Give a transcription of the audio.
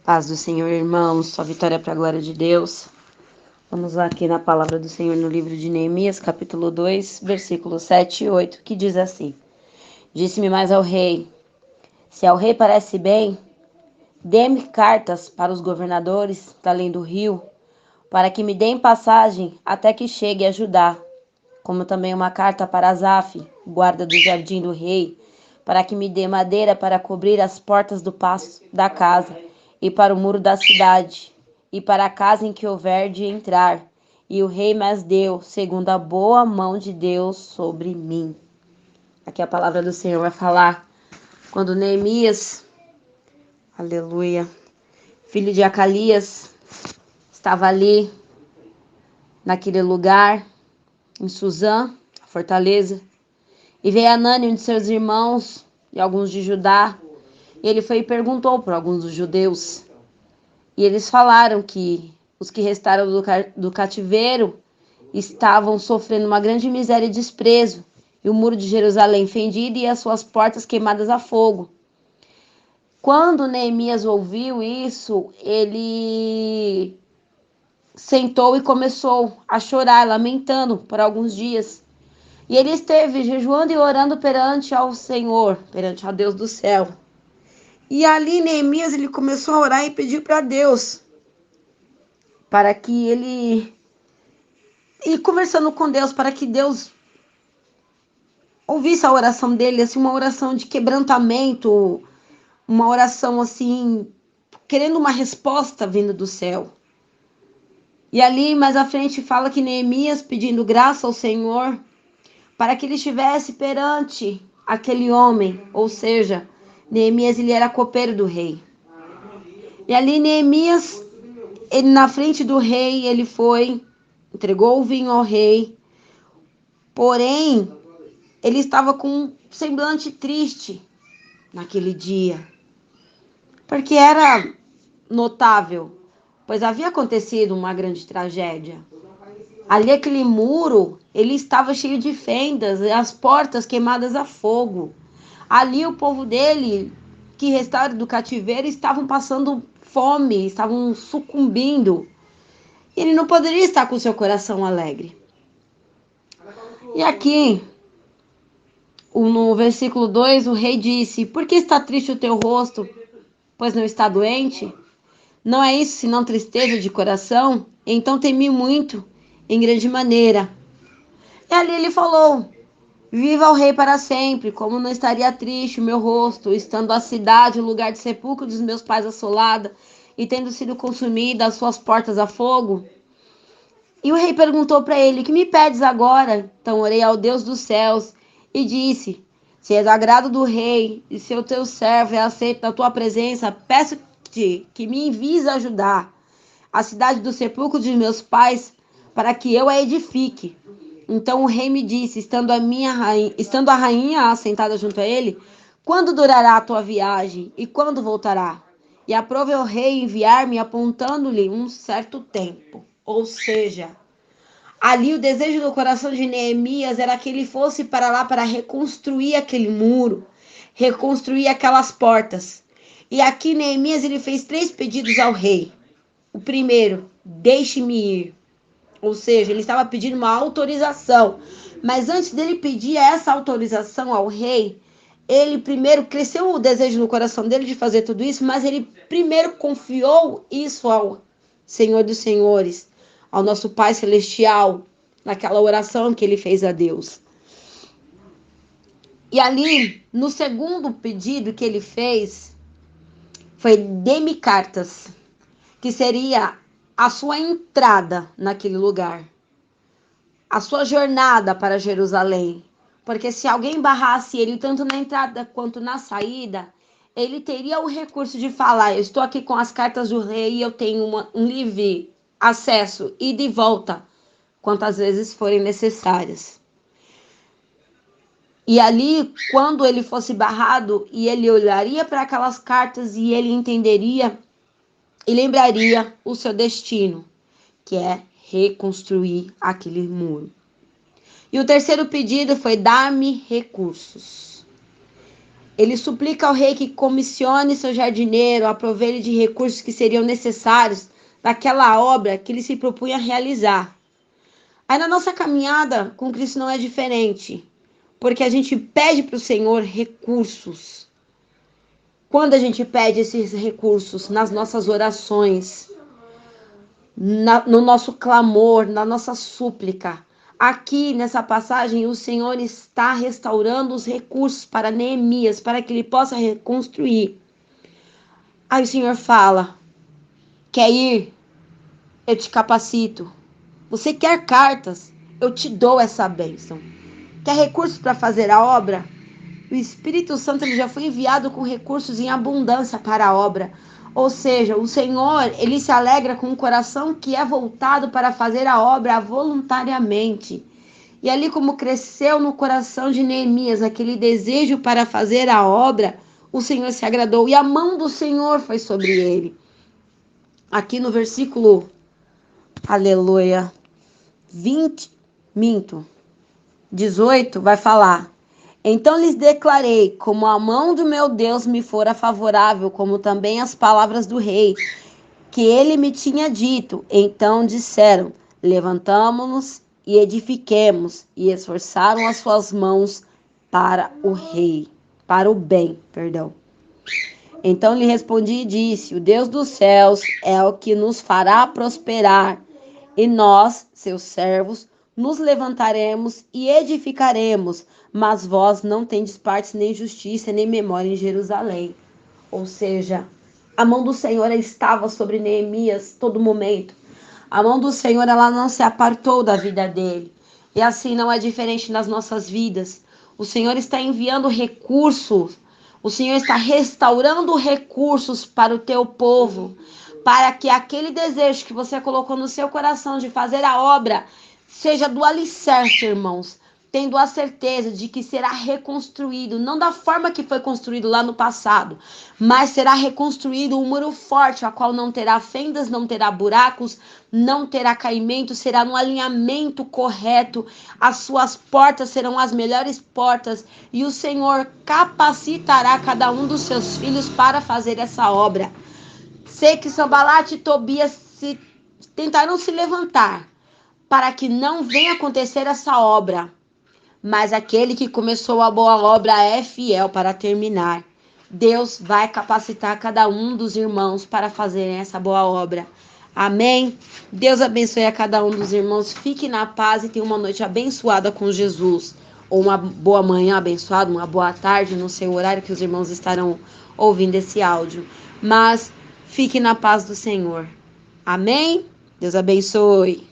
Paz do Senhor, irmãos, sua vitória para a glória de Deus. Vamos lá aqui na palavra do Senhor no livro de Neemias, capítulo 2, versículos 7 e 8, que diz assim: Disse-me mais ao rei: Se ao rei parece bem, dê-me cartas para os governadores da além do rio, para que me deem passagem até que chegue a Judá, como também uma carta para Asaf, guarda do jardim do rei, para que me dê madeira para cobrir as portas do paço da casa, e para o muro da cidade, e para a casa em que houver de entrar. E o rei me as deu, segundo a boa mão de Deus sobre mim. Aqui a palavra do Senhor vai falar quando Neemias, aleluia, filho de Acalias, estava ali, naquele lugar, em Suzã, a fortaleza, e veio Hanani, um de seus irmãos, e alguns de Judá, e ele foi e perguntou para alguns dos judeus, e eles falaram que os que restaram do cativeiro estavam sofrendo uma grande miséria e desprezo, e o muro de Jerusalém fendido e as suas portas queimadas a fogo. Quando Neemias ouviu isso, ele sentou e começou a chorar, lamentando por alguns dias. E ele esteve jejuando e orando perante ao Senhor, perante ao Deus do céu. E ali Neemias ele começou a orar e pedir para Deus, para que ele... E conversando com Deus, para que Deus ouvisse a oração dele, assim, uma oração de quebrantamento, uma oração assim, querendo uma resposta vinda do céu. E ali mais à frente fala que Neemias pedindo graça ao Senhor, para que ele estivesse perante aquele homem, ou seja, Neemias ele era copeiro do rei. E ali Neemias, ele na frente do rei, ele foi, entregou o vinho ao rei, porém, ele estava com um semblante triste naquele dia, porque era notável, pois havia acontecido uma grande tragédia. Ali aquele muro, ele estava cheio de fendas, e as portas queimadas a fogo. Ali o povo dele, que restaram do cativeiro, estavam passando fome, estavam sucumbindo. E ele não poderia estar com seu coração alegre. E aqui, no versículo 2, o rei disse: Por que está triste o teu rosto, pois não está doente? Não é isso senão tristeza de coração? Então temi muito, em grande maneira. E ali ele falou: Viva o rei para sempre, como não estaria triste o meu rosto, estando a cidade, o lugar de sepulcro dos meus pais assolada, e tendo sido consumida as suas portas a fogo? E o rei perguntou para ele: Que me pedes agora? Então orei ao Deus dos céus e disse: Se é do agrado do rei, e se o teu servo é aceito na tua presença, peço-te que me envies ajudar a cidade do sepulcro de meus pais, para que eu a edifique. Então o rei me disse, estando a rainha assentada junto a ele: Quando durará a tua viagem e quando voltará? E aprove o rei enviar-me, apontando-lhe um certo tempo. Ou seja, ali o desejo do coração de Neemias era que ele fosse para lá para reconstruir aquele muro, reconstruir aquelas portas. E aqui Neemias ele fez 3 pedidos ao rei. O primeiro: deixe-me ir. Ou seja, ele estava pedindo uma autorização. Mas antes dele pedir essa autorização ao rei, ele primeiro cresceu o desejo no coração dele de fazer tudo isso, mas ele primeiro confiou isso ao Senhor dos Senhores, ao nosso Pai Celestial, naquela oração que ele fez a Deus. E ali, no segundo pedido que ele fez, foi dê-me cartas, que seria a sua entrada naquele lugar, a sua jornada para Jerusalém. Porque se alguém barrasse ele tanto na entrada quanto na saída, ele teria o recurso de falar: eu estou aqui com as cartas do rei e eu tenho um livre acesso, ida e volta, quantas vezes forem necessárias. E ali, quando ele fosse barrado, e ele olharia para aquelas cartas e ele entenderia e lembraria o seu destino, que é reconstruir aquele muro. E o terceiro pedido foi: dar-me recursos. Ele suplica ao rei que comissione seu jardineiro, aproveite de recursos que seriam necessários daquela obra que ele se propunha a realizar. Aí na nossa caminhada com Cristo não é diferente, porque a gente pede para o Senhor recursos. Quando a gente pede esses recursos nas nossas orações, no nosso clamor, na nossa súplica. Aqui nessa passagem, o Senhor está restaurando os recursos para Neemias, para que ele possa reconstruir. Aí o Senhor fala: quer ir? Eu te capacito. Você quer cartas? Eu te dou essa bênção. Quer recursos para fazer a obra? O Espírito Santo ele já foi enviado com recursos em abundância para a obra. Ou seja, o Senhor, ele se alegra com um coração que é voltado para fazer a obra voluntariamente. E ali como cresceu no coração de Neemias aquele desejo para fazer a obra, o Senhor se agradou e a mão do Senhor foi sobre ele. Aqui no versículo, aleluia, 18, vai falar: então lhes declarei, como a mão do meu Deus me fora favorável, como também as palavras do rei, que ele me tinha dito. Então disseram: levantamo-nos e edifiquemos, e esforçaram as suas mãos para o rei, para o bem, perdão. Então lhe respondi e disse: o Deus dos céus é o que nos fará prosperar, e nós, seus servos, nos levantaremos e edificaremos, mas vós não tendes parte nem justiça, nem memória em Jerusalém. Ou seja, a mão do Senhor estava sobre Neemias todo momento. A mão do Senhor ela não se apartou da vida dele. E assim não é diferente nas nossas vidas. O Senhor está enviando recursos. O Senhor está restaurando recursos para o teu povo, para que aquele desejo que você colocou no seu coração de fazer a obra seja do alicerce, irmãos, tendo a certeza de que será reconstruído, não da forma que foi construído lá no passado, mas será reconstruído um muro forte, a qual não terá fendas, não terá buracos, não terá caimento, será no alinhamento correto, as suas portas serão as melhores portas, e o Senhor capacitará cada um dos seus filhos para fazer essa obra. Sei que Sanbalate e Tobias tentaram se levantar para que não venha acontecer essa obra, mas aquele que começou a boa obra é fiel para terminar. Deus vai capacitar cada um dos irmãos para fazerem essa boa obra. Amém? Deus abençoe a cada um dos irmãos. Fique na paz e tenha uma noite abençoada com Jesus. Ou uma boa manhã abençoada, uma boa tarde, no seu horário que os irmãos estarão ouvindo esse áudio. Mas fique na paz do Senhor. Amém? Deus abençoe.